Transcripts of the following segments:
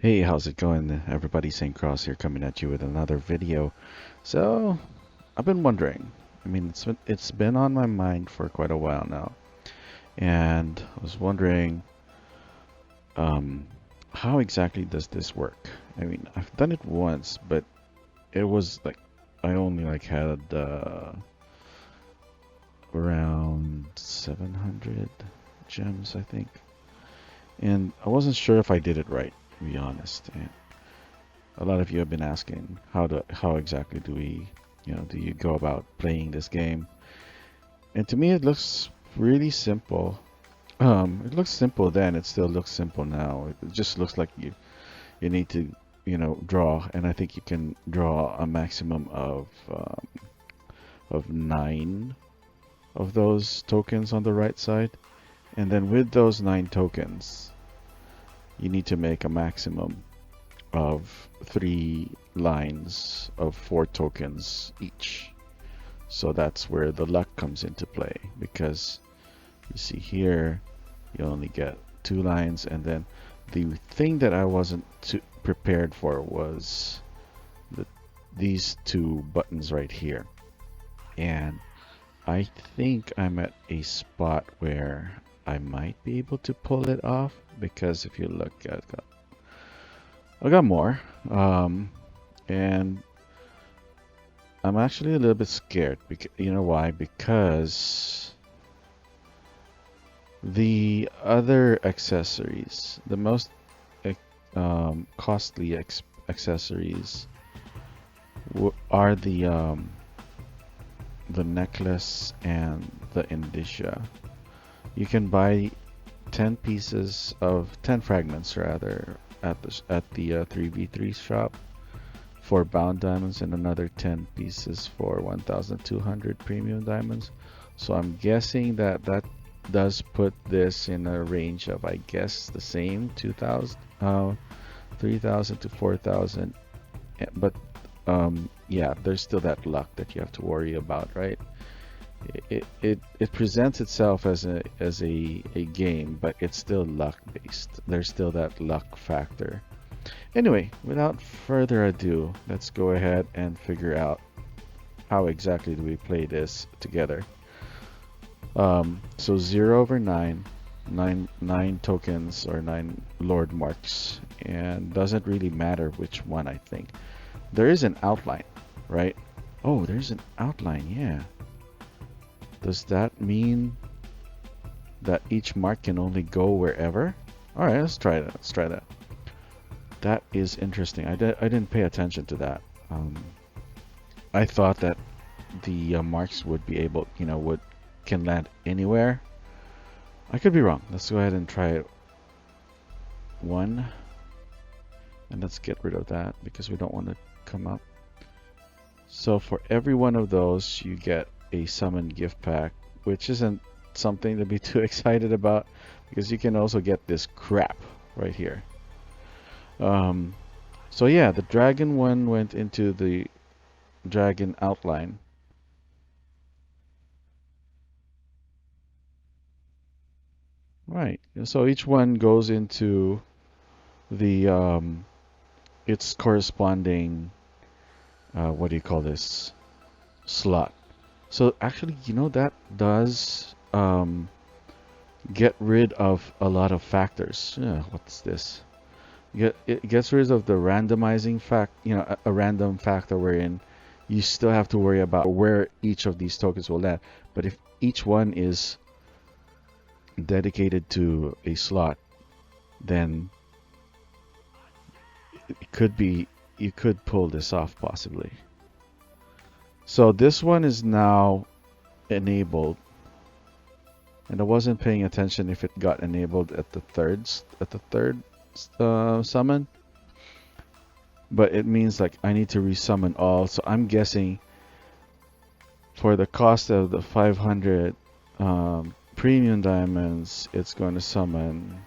Hey, how's it going, everybody? St. Krauss here, coming at you with another video. So, I've been wondering. It's been on my mind for quite a while now, and I was wondering, um, how exactly does this work? I've done it once, but it was like I only had around 700 gems, I think, and I wasn't sure if I did it right, to be honest. And a lot of you have been asking how exactly do you go about playing this game? And to me, it looks really simple. It looks simple then. It still looks simple now. It just looks like you need to draw, and I think you can draw a maximum of 9 of those tokens on the right side, and then with those 9 tokens, you need to make a maximum of 3 lines of 4 tokens each. So that's where the luck comes into play, because you see here you only get 2 lines, and then the thing that I wasn't too prepared for was these 2 buttons right here. And I think I'm at a spot where I might be able to pull it off, because if you look at I got more, and I'm actually a little bit scared. Because you know why? Because the other accessories, the most costly accessories, are the necklace and the indicia. You can buy 10 fragments rather at the 3v3 shop for bound diamonds, and another 10 pieces for 1,200 premium diamonds. So I'm guessing that does put this in a range of, I guess, the same 2,000, 3,000 to 4,000. But yeah, there's still that luck that you have to worry about, right? It presents itself as a game, but it's still luck based. There's still that luck factor. Anyway, without further ado, let's go ahead and figure out how exactly do we play this together. So 0 over 9, 9 tokens or 9 Lord marks, and doesn't really matter which one. I think there is an outline, right? Oh, there's an outline, yeah. Does that mean that each mark can only go wherever? All right, let's try that. Let's try that. That is interesting. I didn't pay attention to that. I thought that the marks would be able, can land anywhere. I could be wrong. Let's go ahead and try it. 1, and let's get rid of that because we don't want to come up. So for every one of those, you get a summon gift pack, which isn't something to be too excited about, because you can also get this crap right here. So yeah, the dragon one went into the dragon outline. Right. So each one goes into the its corresponding what do you call this, slot. So actually, that does get rid of a lot of factors. Yeah, what's this? It gets rid of the randomizing fact, a random factor wherein you still have to worry about where each of these tokens will land. But if each one is dedicated to a slot, then it could be, you could pull this off possibly. So this one is now enabled, and I wasn't paying attention if it got enabled at the third summon, but it means like I need to resummon all. So I'm guessing for the cost of the 500 premium diamonds, it's going to summon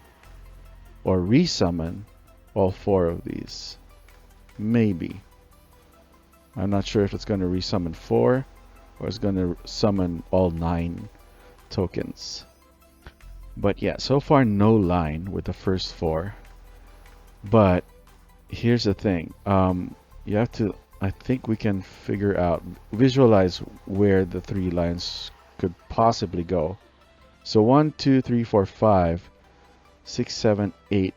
or resummon all 4 of these. Maybe. I'm not sure if it's going to resummon 4 or it's going to summon all 9 tokens. But yeah, so far no line with the first 4. But here's the thing. You have to. I think we can figure out, visualize where the three lines could possibly go. So 1, 2, 3, 4, 5, 6, 7, 8,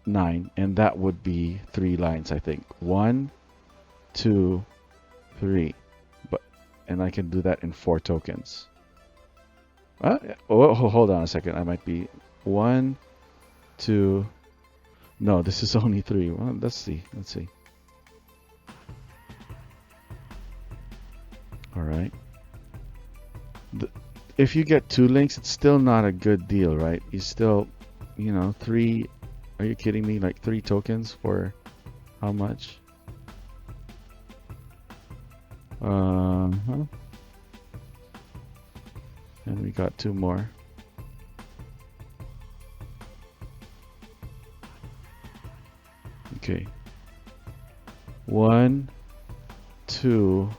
9, and that would be three lines. I think 1, 2, 3. But and I can do that in 4 tokens. Hold on a second. I might be 1, 2. No, this is only 3. Well, let's see. Let's see. All right. If you get 2 links, it's still not a good deal, right? You still, 3. Are you kidding me? Like 3 tokens for how much? Uh-huh. And we got 2 more. Okay. 1, 2,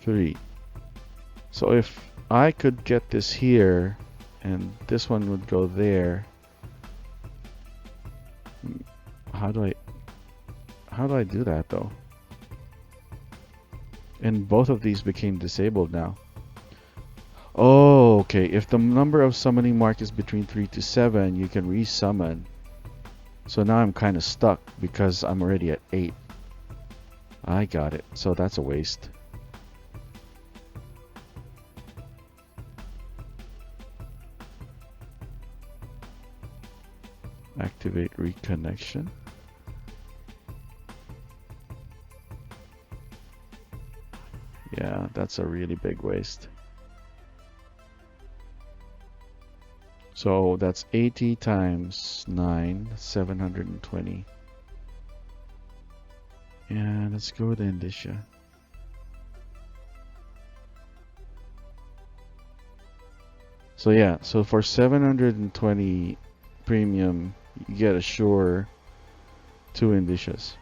3. So if I could get this here and this one would go there, how do I do that though? And both of these became disabled now. Oh, okay. If the number of summoning mark is between 3 to 7, you can resummon. So now I'm kind of stuck because I'm already at 8. I got it. So that's a waste. Activate reconnection. Yeah, that's a really big waste. So that's 80 times 9, 720. And let's go with Indicia. So yeah, so for 720 premium, you get a sure 2 Indicias.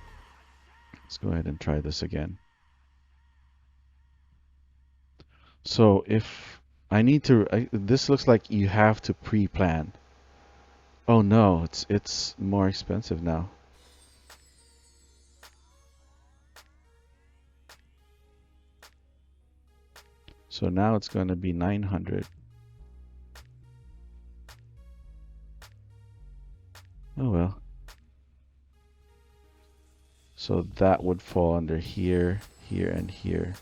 Let's go ahead and try this again. So if I need to, this looks like you have to pre-plan. Oh no, it's more expensive now. So now it's going to be 900. Oh well. So that would fall under here, here, and here.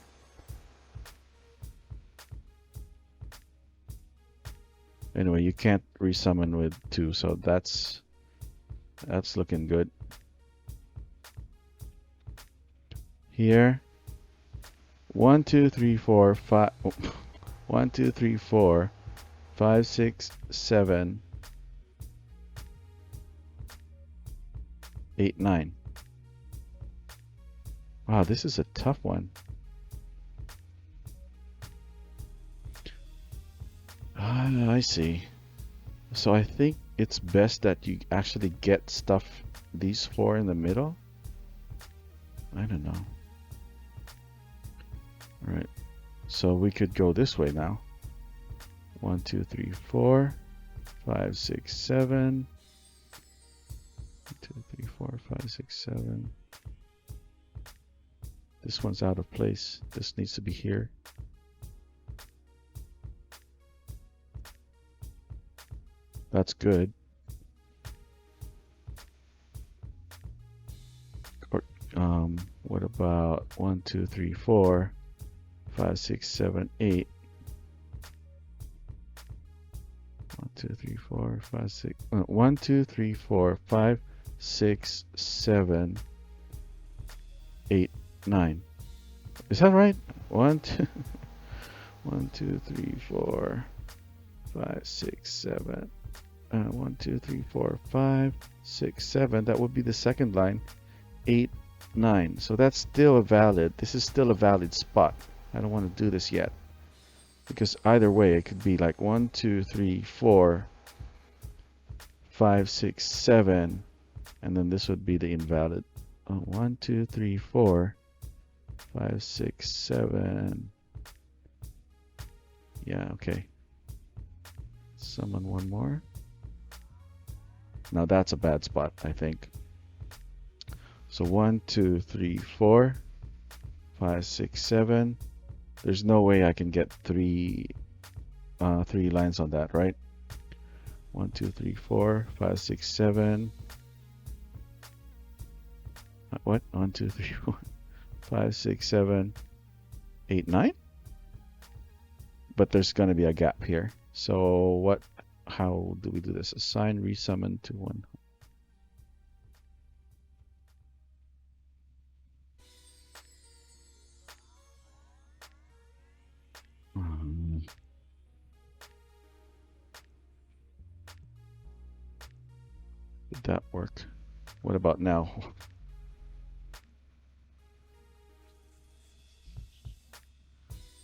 Anyway, you can't resummon with 2, so that's looking good. Here, 1, 2, 3, 4, 5. 1, 2, 3, 4, 5, 6, 7, 8, 9. Wow, this is a tough one. I see. So I think it's best that you actually get stuff, these 4 in the middle. I don't know. All right. So we could go this way now. 1, 2, 3, 4, 5, 6, 7. 1, 2, 3, 4, 5, 6, 7. This one's out of place. This needs to be here. That's good. Or, what about 1, 2, 3, 4, 5, 6, 7, 8? 1, 2, 3, 4, 5, 6. 1, 2, 3, 4, 5, 6, 7, 8, 9. Is that right? 1, 2, 1, 2, 3, 4, 5, 6, 7. 1, 2, 3, 4, 5, 6, 7. That would be the second line. 8, 9. So that's still a valid. This is still a valid spot. I don't want to do this yet. Because either way, it could be like 1, 2, 3, 4, 5, 6, 7. And then this would be the invalid. 1, 2, 3, 4, 5, 6, 7. Yeah, okay. Summon one more. Now that's a bad spot, I think. So 1, 2, 3, 4, 5, 6, 7. There's no way I can get three lines on that, right? 1, 2, 3, 4, 5, 6, 7. What? 1, 2, 3, 4, 5, 6, 7, 8, 9. But there's going to be a gap here. So what? How do we do this? Assign resummon to 1. Did that work? What about now?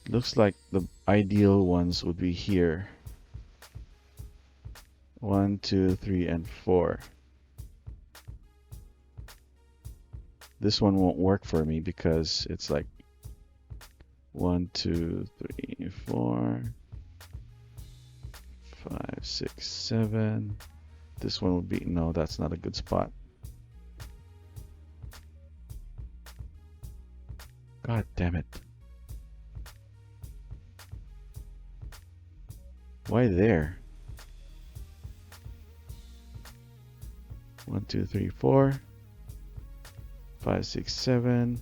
Looks like the ideal ones would be here. 1, 2, 3, and 4. This one won't work for me because it's like 1, 2, 3, 4, 5, 6, 7. This one would be, no, that's not a good spot. God damn it. Why there? 1, 2, 3, 4, 5, 6, 7,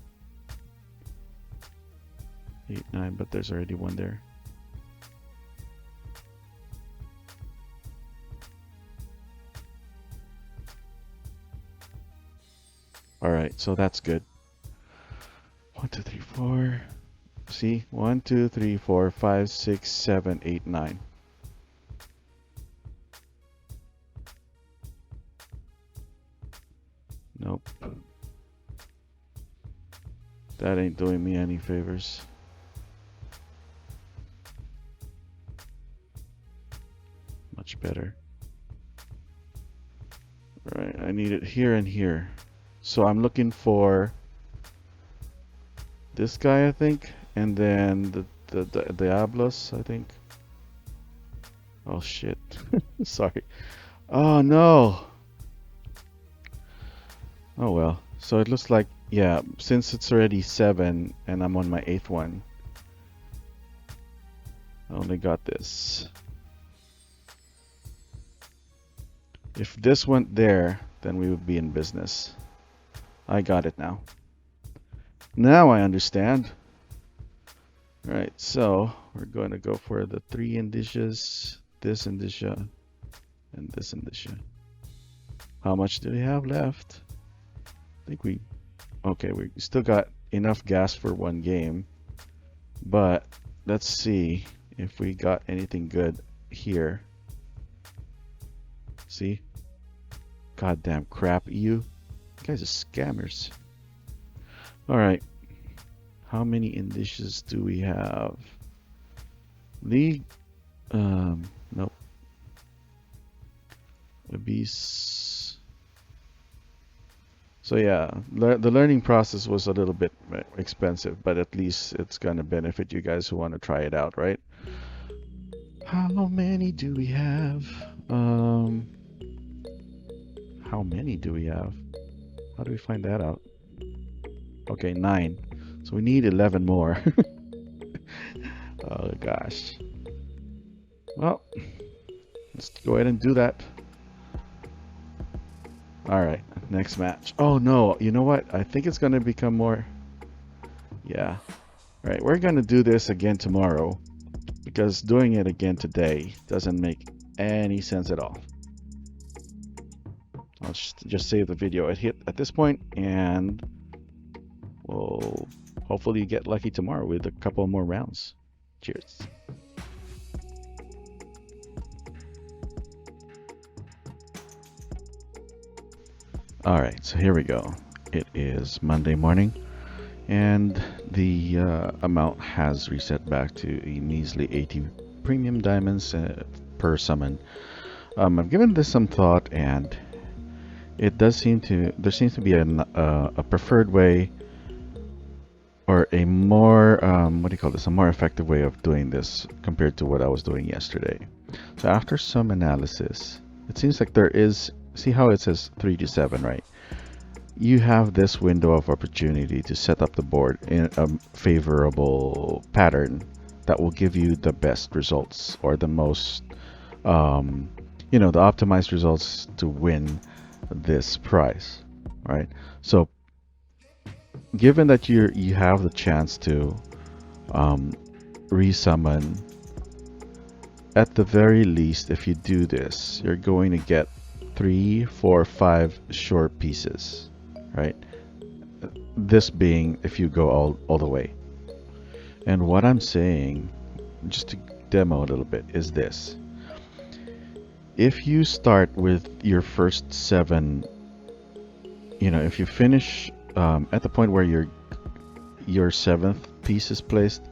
8, 9, but there's already one there. All right, so that's good. 1, 2, 3, 4. See, 1, 2, 3, 4, 5, 6, 7, 8, 9. Nope. That ain't doing me any favors. Much better. All right, I need it here and here. So I'm looking for this guy, I think, and then the Diablos, I think. Oh shit. Sorry. Oh no. Oh well. So it looks like, yeah, since it's already 7 and I'm on my 8th one, I only got this. If this went there, then we would be in business. I got it now. Now I understand. Right, so we're going to go for the 3 indicias, this indicia, and this indicia. How much do we have left? I think we still got enough gas for one game, but let's see if we got anything good here. See? Goddamn crap, you guys are scammers. All right, how many indicias do we have? League, nope. Abyss. So yeah, the learning process was a little bit expensive, but at least it's gonna benefit you guys who want to try it out, right? How many do we have? How many do we have? How do we find that out? Okay, 9. So we need 11 more. Oh gosh. Well, let's go ahead and do that. All right, next match. Oh no, you know what? I think it's gonna become more. Yeah. All right, we're gonna do this again tomorrow because doing it again today doesn't make any sense at all. I'll just save the video at this point, and we'll hopefully get lucky tomorrow with a couple more rounds. Cheers. All right, so here we go. It is Monday morning, and the amount has reset back to a measly 80 premium diamonds per summon. I've given this some thought, and there seems to be a preferred way, or a more what do you call this? A more effective way of doing this compared to what I was doing yesterday. So after some analysis, it seems like there is. See how it says 3 to 7, right? you have this window of opportunity to set up the board in a favorable pattern that will give you the best results or the most, um, the optimized results to win this prize, right? So, given that you have the chance to um, resummon, at the very least, if you do this, you're going to get 3, 4, 5 short pieces, right? This being if you go all the way. And what I'm saying, just to demo a little bit, is this. If you start with your first 7, if you finish at the point where your 7th piece is placed,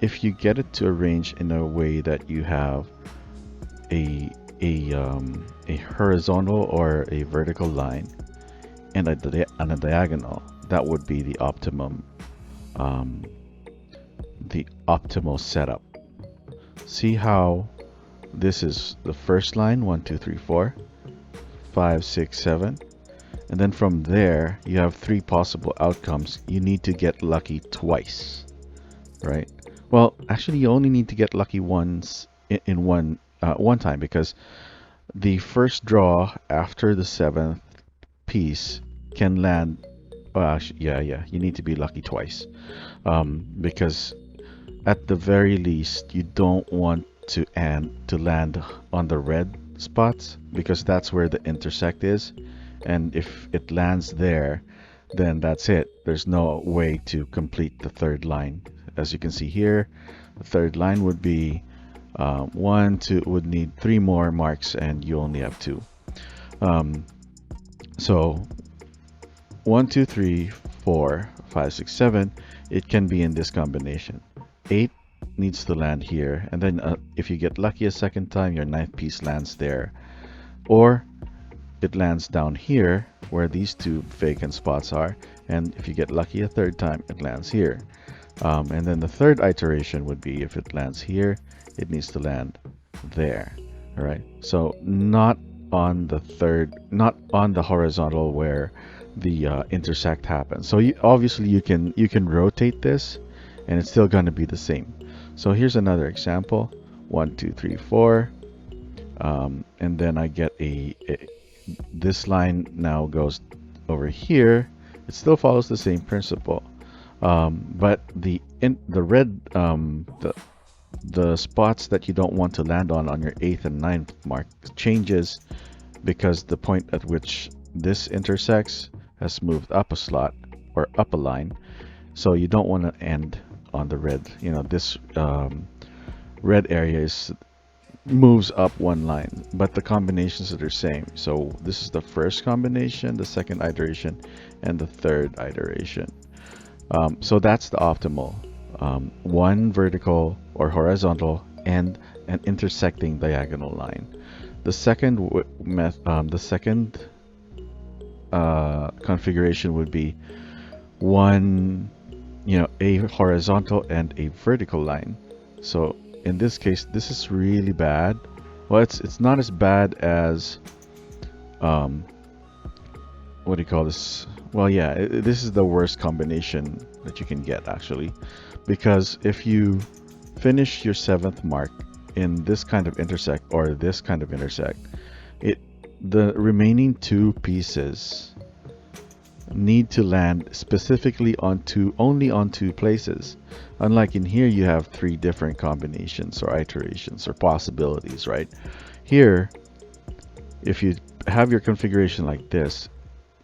if you get it to arrange in a way that you have a horizontal or a vertical line and a diagonal, that would be the optimal setup. See how this is the first line, 1, 2, 3, 4, 5, 6, 7, and then from there you have 3 possible outcomes. You need to get lucky twice, right? Well, actually, you only need to get lucky once in one time, because the first draw after the 7th piece can land. Well, actually, yeah, you need to be lucky twice, because at the very least, you don't want to land on the red spots, because that's where the intersect is, and if it lands there, then that's it. There's no way to complete the third line. As you can see here, the third line would be 1, 2, would need 3 more marks, and you only have 2. So 1, 2, 3, 4, 5, 6, 7, it can be in this combination. 8 needs to land here, and then if you get lucky a second time, your 9th piece lands there, or it lands down here where these 2 vacant spots are, and if you get lucky a third time, it lands here. And then the third iteration would be if it lands here, it needs to land there. All right. So not on the horizontal where the intersect happens. So obviously you can rotate this, and it's still going to be the same. So here's another example: 1, 2, 3, 4, and then I get this line now goes over here. It still follows the same principle. But the red the spots that you don't want to land on your 8th and 9th mark changes, because the point at which this intersects has moved up a slot or up a line, so you don't want to end on the red. This red area moves up one line, but the combinations are the same. So this is the first combination, the second iteration, and the third iteration. So that's the optimal. One vertical or horizontal and an intersecting diagonal line. The second configuration would be a horizontal and a vertical line. So in this case, this is really bad. Well, it's not as bad as what do you call this? Well, yeah, this is the worst combination that you can get, actually, because if you finish your 7th mark in this kind of intersect or this kind of intersect, the remaining 2 pieces need to land specifically only on 2 places. Unlike in here, you have 3 different combinations or iterations or possibilities, right? Here, if you have your configuration like this,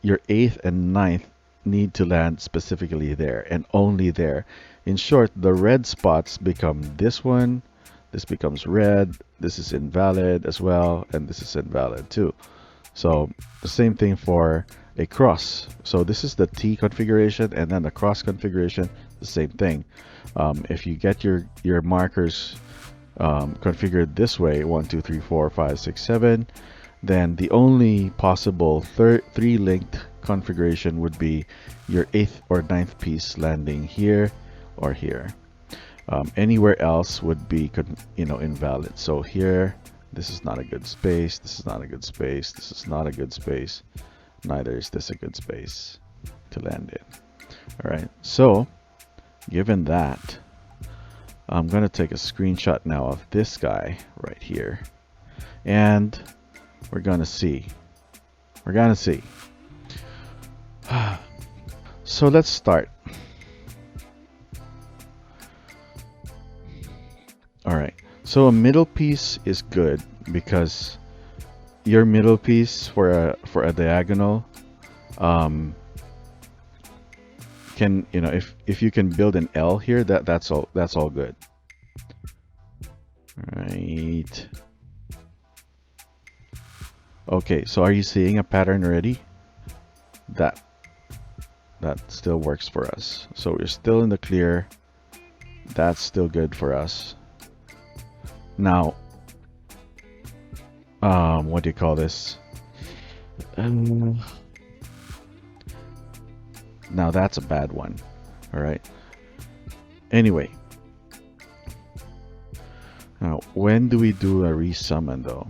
your 8th and 9th need to land specifically there and only there. In short, the red spots become this one, this becomes red, this is invalid as well, and this is invalid too. So the same thing for a cross. So this is the T configuration, and then the cross configuration, the same thing. If you get your markers configured this way, 1, 2, 3, 4, 5, 6, 7, then the only possible 3 linked configuration would be your 8th or 9th piece landing here or here. Anywhere else would be invalid. So here, this is not a good space, this is not a good space, this is not a good space, neither is this a good space to land in. All right, so given that, I'm going to take a screenshot now of this guy right here. And we're going to see. We're going to see. So let's start. All right. So a middle piece is good because your middle piece for a diagonal can, you know, if you can build an L here, that's all good. Right. Okay, so are you seeing a pattern already? That still works for us. So we're still in the clear. That's still good for us. Now, what do you call this? Now that's a bad one. All right. Anyway. Now, when do we do a resummon though?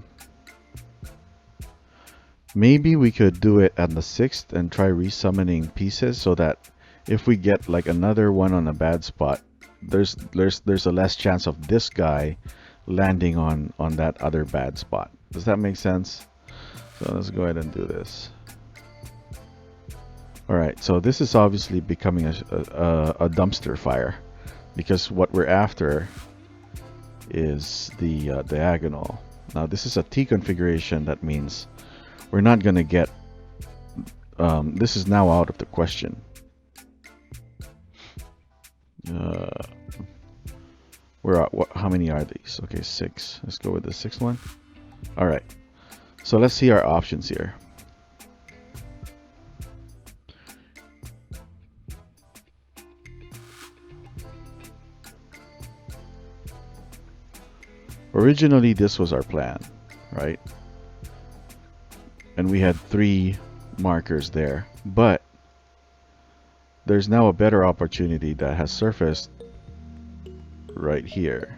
Maybe we could do it at the 6th and try resummoning pieces so that if we get like another one on a bad spot, there's a less chance of this guy landing on that other bad spot. Does that make sense? So let's go ahead and do this. All right, so this is obviously becoming a dumpster fire because what we're after is the diagonal. Now this is a T configuration. That means we're not going to get, this is now out of the question. How many are these? Okay, 6. Let's go with the 6th one. All right, so let's see our options here. Originally, this was our plan, right? And we had 3 markers there, but there's now a better opportunity that has surfaced right here.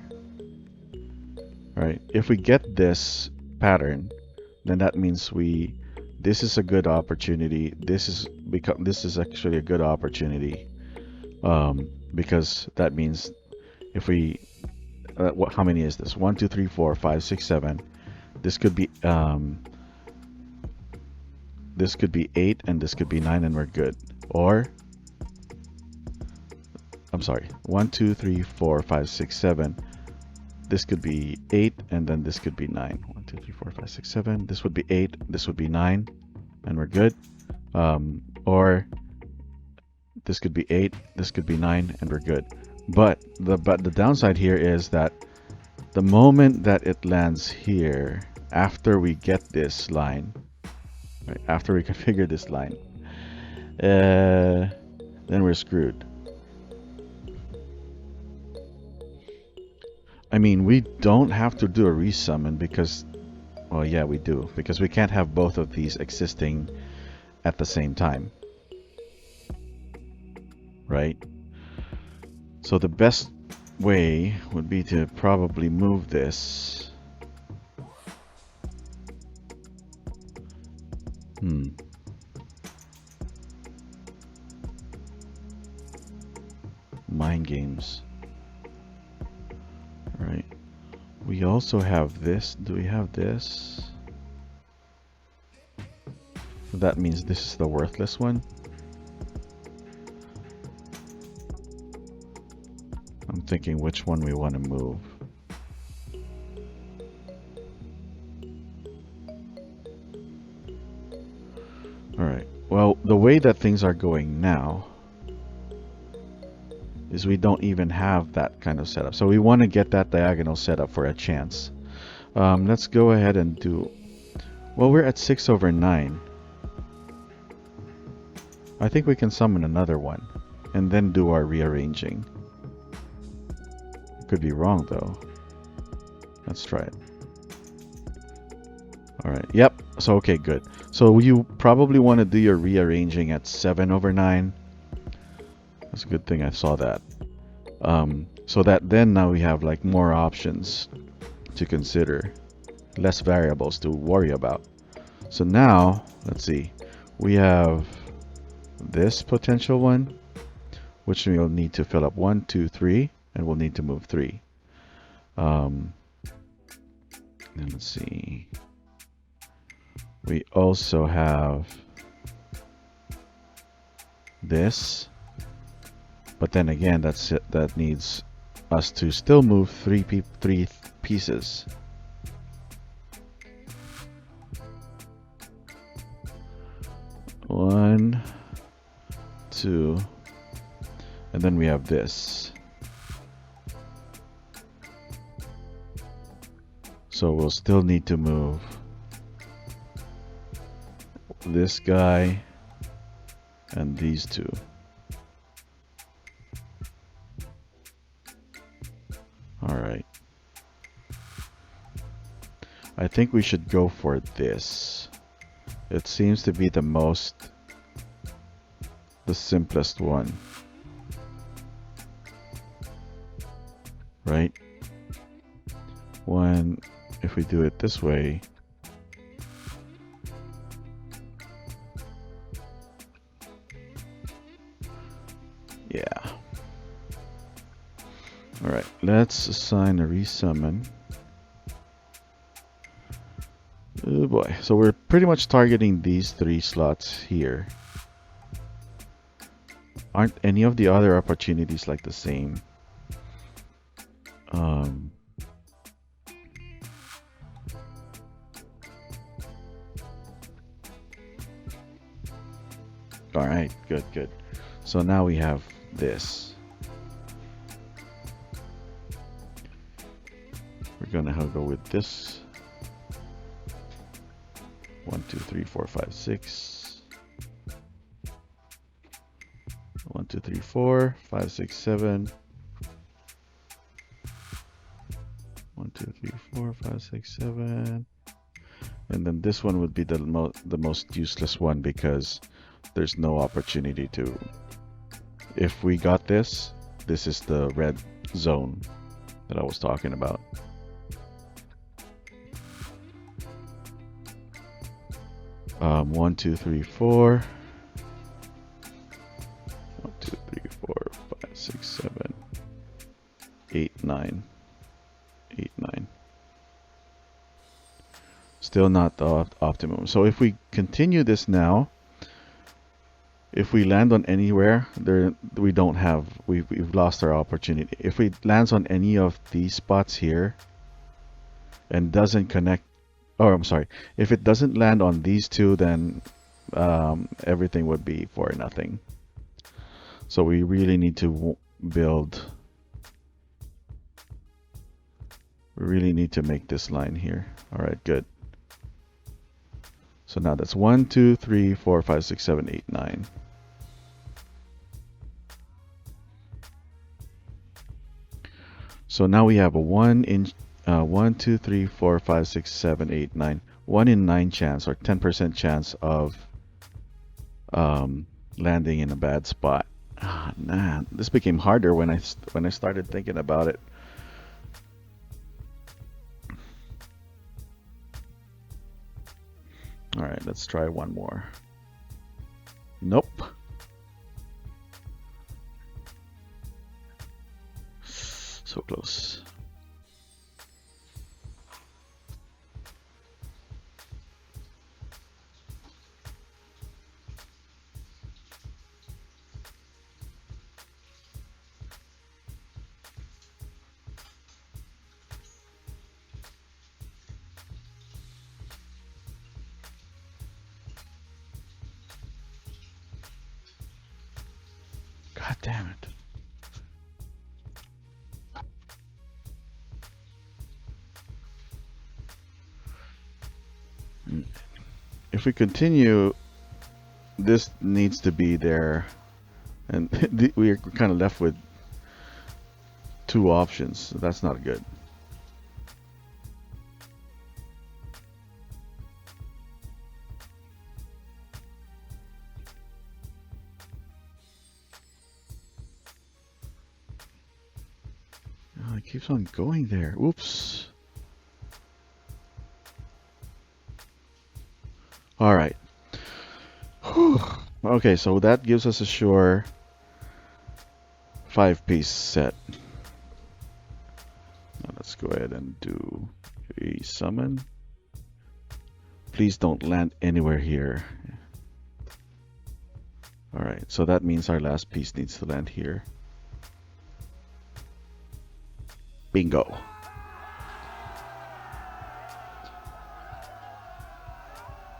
Right? If we get this pattern, then that means this is a good opportunity. This is actually a good opportunity, because that means if we how many is this? 1, 2, 3, 4, 5, 6, 7. This could be 8 and this could be 9 and we're good. Or I'm sorry, 1, 2, 3, 4, 5, 6, 7. This could be 8 and then this could be 9. 1, 2, 3, 4, 5, 6, 7. This would be 8, this would be 9 and we're good. Or this could be 8, this could be 9 and we're good. But the downside here is that the moment that it lands here, after we get this line, right, after we configure this line, then we're screwed. I mean, we don't have to do a resummon because, well, yeah, we do, because we can't have both of these existing at the same time, right? So the best way would be to probably move this. Mind games. Right. We also have this. Do we have this? That means this is the worthless one. I'm thinking which one we want to move. Alright, well, the way that things are going now is we don't even have that kind of setup. So we want to get that diagonal set up for a chance. Let's go ahead and do... Well, we're at 6/9. I think we can summon another one and then do our rearranging. Could be wrong though. Let's try it. Alright, yep. So okay, good. So you probably want to do your rearranging at 7/9. That's a good thing I saw that. So that then now we have like more options to consider, less variables to worry about. So now, let's see. We have this potential one, which we'll need to fill up 1, 2, 3, and we'll need to move 3. And let's see. We also have this, but then again, that's it. That needs us to still move three pieces. One, two, and then we have this. So we'll still need to move this guy and these two. All right. I think we should go for this. It seems to be the simplest one. Right? If we do it this way, yeah. All right, let's assign a resummon. Oh boy, so we're pretty much targeting these 3 slots here. Aren't any of the other opportunities like the same? All right, good. So now we have this. We're gonna go with this. 1, 2, 3, 4, 5, 6. 1, 2, 3, 4, 5, 6, 7. 1, 2, 3, 4, 5, 6, 7. And then this one would be the most useless one because there's no opportunity to. If we got this, this is the red zone that I was talking about. One, two, three, 4. 1, 2, 3, 4, 5, 6, 7, 8, 9. 8, 9. Still not the optimum. So if we continue this now, if we land on anywhere, we've lost our opportunity. If we lands on any of these spots here and doesn't connect, or I'm sorry, if it doesn't land on these two, then everything would be for nothing. So we really need to build. We really need to make this line here. All right, good. So now that's 1, 2, 3, 4, 5, 6, 7, 8, 9. So now we have a 1, 2, 3, 4, 5, 6, 7, 8, 9. 1 in 9 chance, or 10% chance of landing in a bad spot. Ah, man, this became harder when I started thinking about it. All right, let's try one more. Nope. So close. God damn it. If we continue, this needs to be there, and we're kind of left with 2 options. So that's not good. Oh, it keeps on going there. Oops. All right. Okay, so that gives us a sure 5-piece set. Now let's go ahead and do a summon. Please don't land anywhere here. Alright, so that means our last piece needs to land here. Bingo.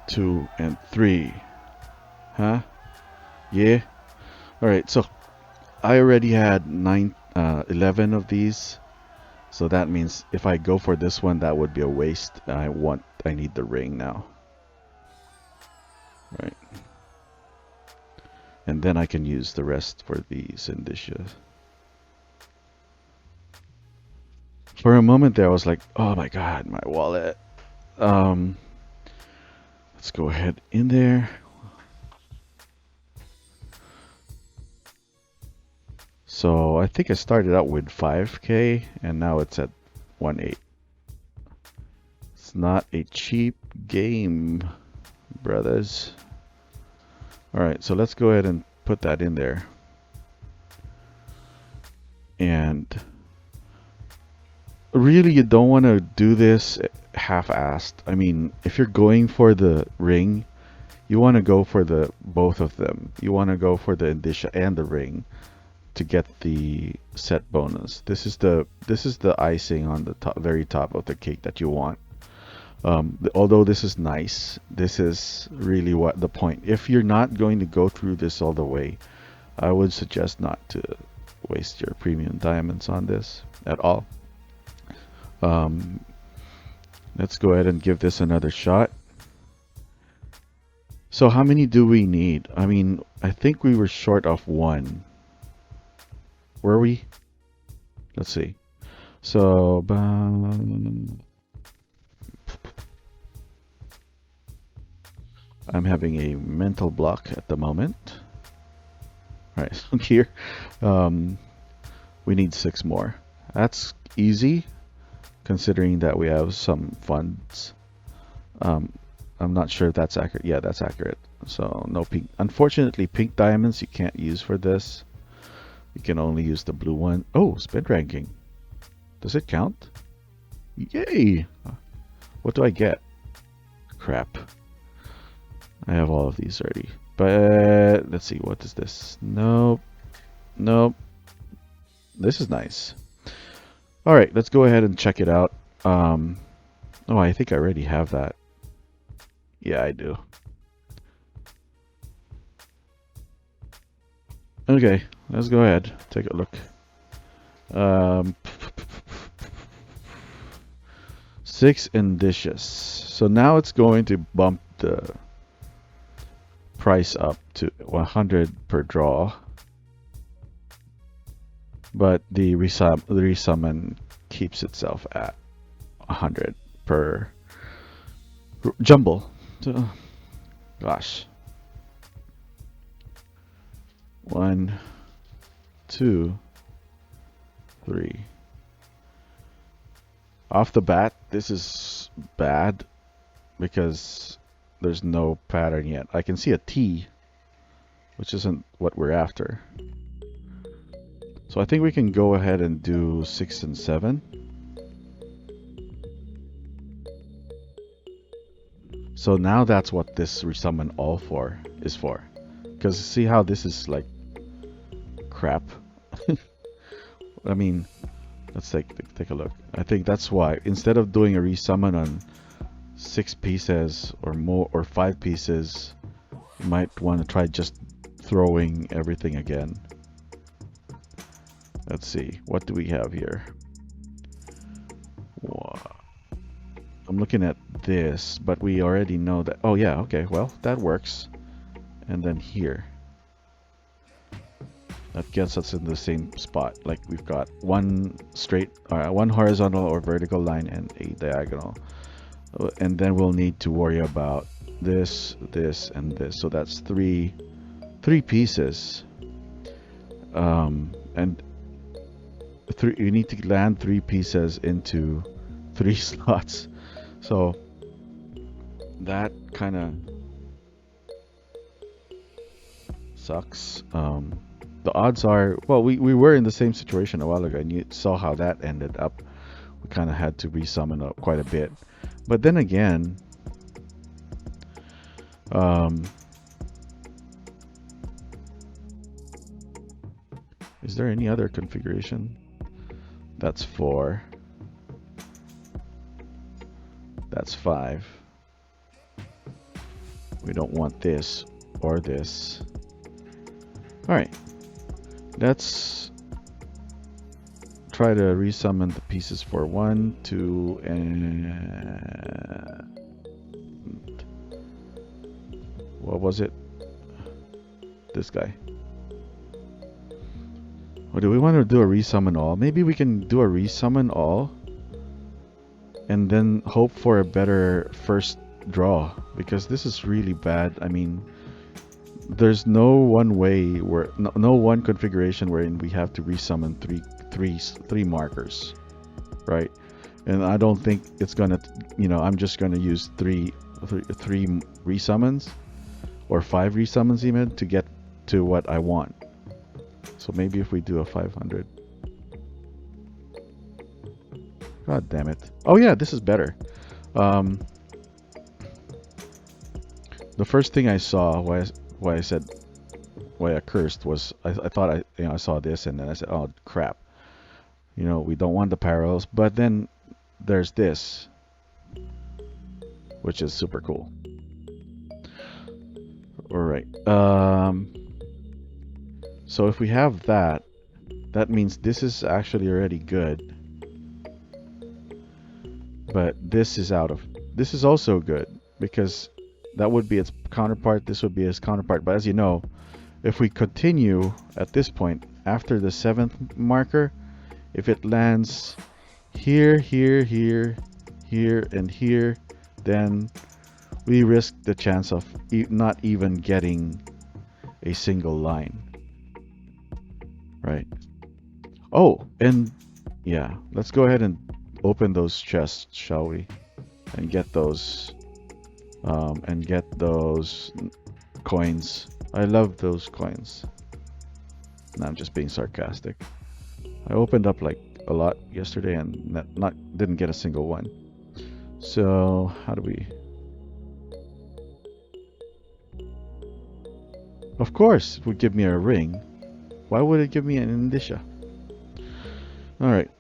Two and three. Huh? Yeah? Alright, so I already had 11 of these. So that means if I go for this one, that would be a waste. I need the ring now. Right. And then I can use the rest for these indicia. For a moment there, I was like, oh my god, my wallet. Let's go ahead in there. So I think I started out with 5k and now it's at 1.8. It's not a cheap game, brothers. Alright, so let's go ahead and put that in there. And really, you don't want to do this half-assed. I mean, if you're going for the ring, you want to go for both of them. You want to go for the indicia and the ring to get the set bonus. This is the icing on the top, very top of the cake that you want. Although this is nice, this is really what the point. If you're not going to go through this all the way, I would suggest not to waste your premium diamonds on this at all. Let's go ahead and give this another shot. So how many do we need? I mean, I think we were short of one. Were we? Let's see. So, I'm having a mental block at the moment. All right, so here, we need 6 more. That's easy, considering that we have some funds. I'm not sure if that's accurate. Yeah, that's accurate. So no pink. Unfortunately, pink diamonds you can't use for this. You can only use the blue one. Oh, speed ranking. Does it count? Yay! What do I get? Crap. I have all of these already. But let's see, what is this? Nope. Nope. This is nice. Alright, let's go ahead and check it out. Oh, I think I already have that. Yeah, I do. Okay, let's go ahead. Take a look. 6 indicious. So now it's going to bump the price up to 100 per draw. But the resummon keeps itself at 100 per jumble. So, gosh. 1, 2, 3. Off the bat, this is bad because there's no pattern yet. I can see a T, which isn't what we're after. So I think we can go ahead and do 6 and 7. So now that's what this resummon all for is for. Because see how this is like crap. I mean, let's take a look. I think that's why instead of doing a resummon on 6 pieces or more or 5 pieces, you might want to try just throwing everything again. Let's see, what do we have here? Wow. I'm looking at this, but we already know that. Oh yeah, okay, well that works. And then here, that gets us in the same spot. Like we've got one horizontal or vertical line and a diagonal, and then we'll need to worry about this, this, and this. So that's three pieces, and you need to land 3 pieces into 3 slots. So that kind of Sucks. The odds are, well, we were in the same situation a while ago, and you saw how that ended up. We kind of had to resummon up quite a bit. But then again, is there any other configuration? That's 4. That's 5. We don't want this or this. All right. Let's try to resummon the pieces for 1, 2, and what was it? This guy. Or do we want to do a resummon all? Maybe we can do a resummon all and then hope for a better first draw, because this is really bad. I mean, there's no one way where no one configuration wherein we have to resummon three markers, right? And I don't think it's gonna, I'm just gonna use three resummons or 5 resummons even to get to what I want. So maybe if we do a 500. God damn it. Oh yeah, this is better. The first thing I saw, why I cursed, was I thought I saw this, and then I said, oh crap. We don't want the parallels, but then there's this, which is super cool. All right. So if we have that, that means this is actually already good. But this is also good, because that would be its counterpart, this would be its counterpart. But as you know, if we continue at this point, after the 7th marker, if it lands here, here, here, here, and here, then we risk the chance of not even getting a single line. Right? Oh, and yeah, let's go ahead and open those chests, shall we? And get those coins. I love those coins. No, I'm just being sarcastic. I opened up like a lot yesterday and didn't get a single one. So how do we? Of course, it would give me a ring. Why would it give me an indicia? All right.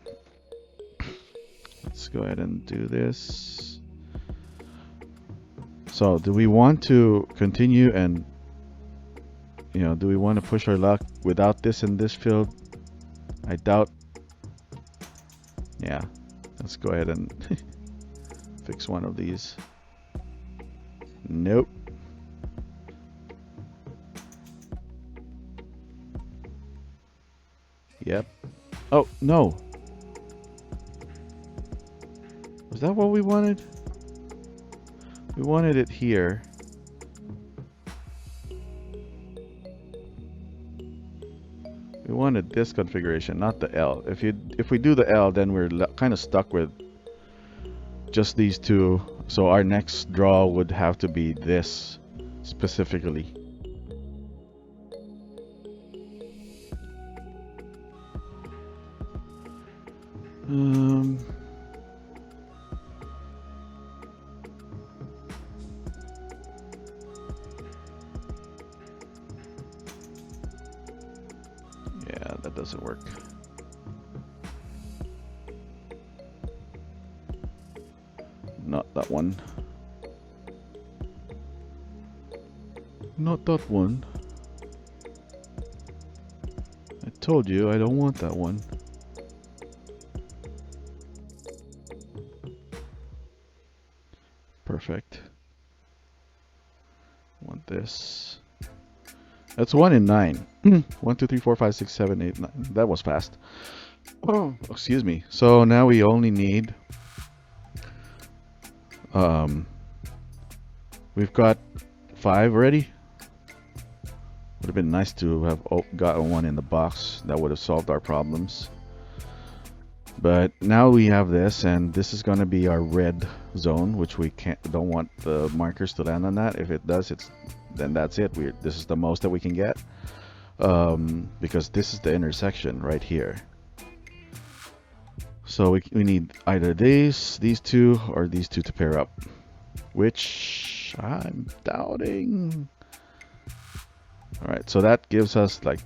Let's go ahead and do this. So do we want to continue and, do we want to push our luck without this in this field? I doubt. Yeah, let's go ahead and fix one of these. Nope. Yep. Oh, no. Was that what we wanted? We wanted it here. We wanted this configuration, not the L. If we do the L, then we're kind of stuck with just these two. So our next draw would have to be this specifically. Yeah, that doesn't work. Not that one. Not that one. I told you I don't want that one. Perfect. Want this. That's 1 in 9. 1, 2, 3, 4, 5, 6, 7, 8, 9. That was fast. Oh, excuse me. So now we only need. We've got 5 already. Would have been nice to have gotten one in the box. That would have solved our problems. But now we have this, and this is going to be our red zone, which we don't want the markers to land on that. If it does, then that's it. This is the most that we can get, because this is the intersection right here. So we need either these two, or these two to pair up, which I'm doubting. All right, so that gives us, like,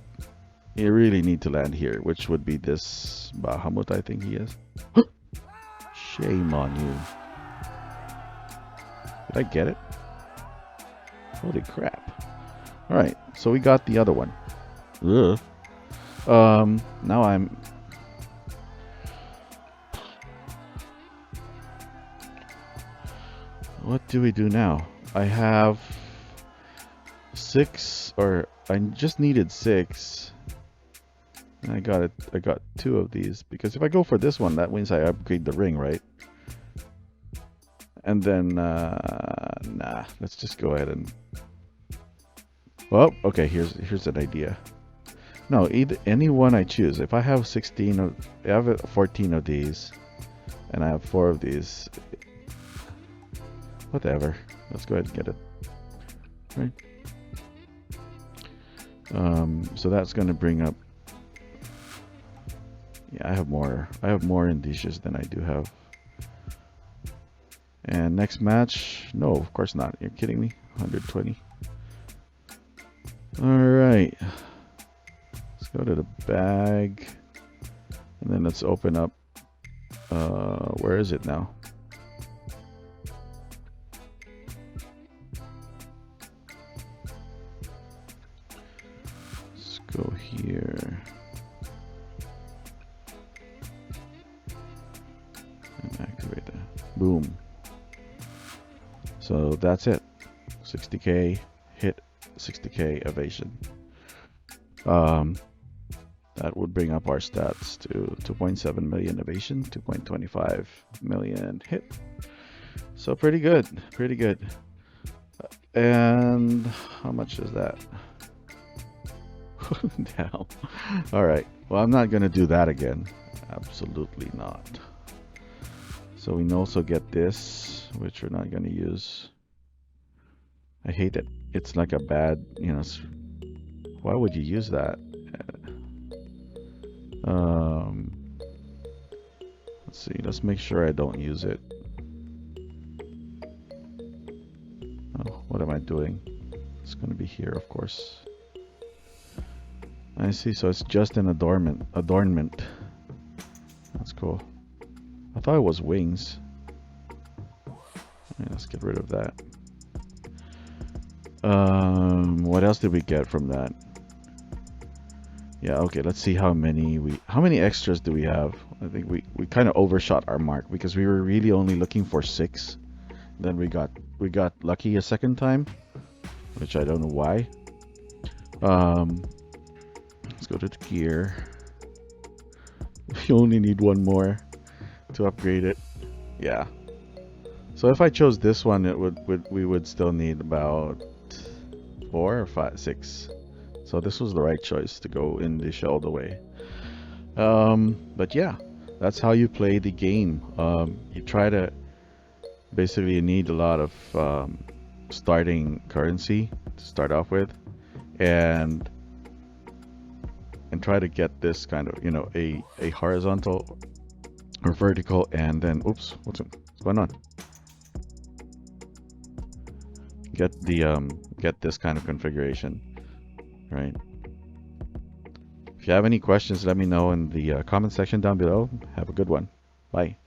you really need to land here, which would be this Bahamut, I think he is. Shame on you. Did I get it? Holy crap. All right, so we got the other one. Ugh. Now I'm... What do we do now? I have 6, or I just needed 6. And I got 2 of these, because if I go for this one, that means I upgrade the ring, right? And then, nah, let's just go ahead and... Well, okay, here's an idea. No, any one I choose. If I have 16 of, I have 14 of these, and I have 4 of these. Whatever. Let's go ahead and get it. Right. So that's gonna bring up. Yeah, I have more indicias than I do have. And next match, no, of course not. You're kidding me. 120. All right. Let's go to the bag, and then let's open up. Where is it now? Let's go here and activate that. Boom. So that's it. 60k hit, 60k evasion. That would bring up our stats to 2.7 million evasion, 2.25 million hit. So pretty good, pretty good. And how much is that? Down. All right. Well, I'm not gonna do that again. Absolutely not. So we can also get this, which we're not gonna use. I hate it. It's like a bad, you know. Why would you use that? Let's see. Let's make sure I don't use it. Oh, what am I doing? It's gonna be here, of course. I see. So it's just an adornment. That's cool. I thought it was wings. Okay, let's get rid of that. What else did we get from that? Yeah, okay, let's see how many extras do we have? I think we kind of overshot our mark, because we were really only looking for 6. Then we got lucky a second time, which I don't know why. Let's go to the gear. You only need 1 more to upgrade it. Yeah. So if I chose this one, we would still need about 4 or 5, 6. So this was the right choice to go in the shell all the way. But yeah, that's how you play the game. You try to basically, you need a lot of starting currency to start off with, and try to get this kind of, you know, a horizontal or vertical, and then oops, what's going on? Get the get this kind of configuration, right? If you have any questions, let me know in the comment section down below. Have a good one. Bye.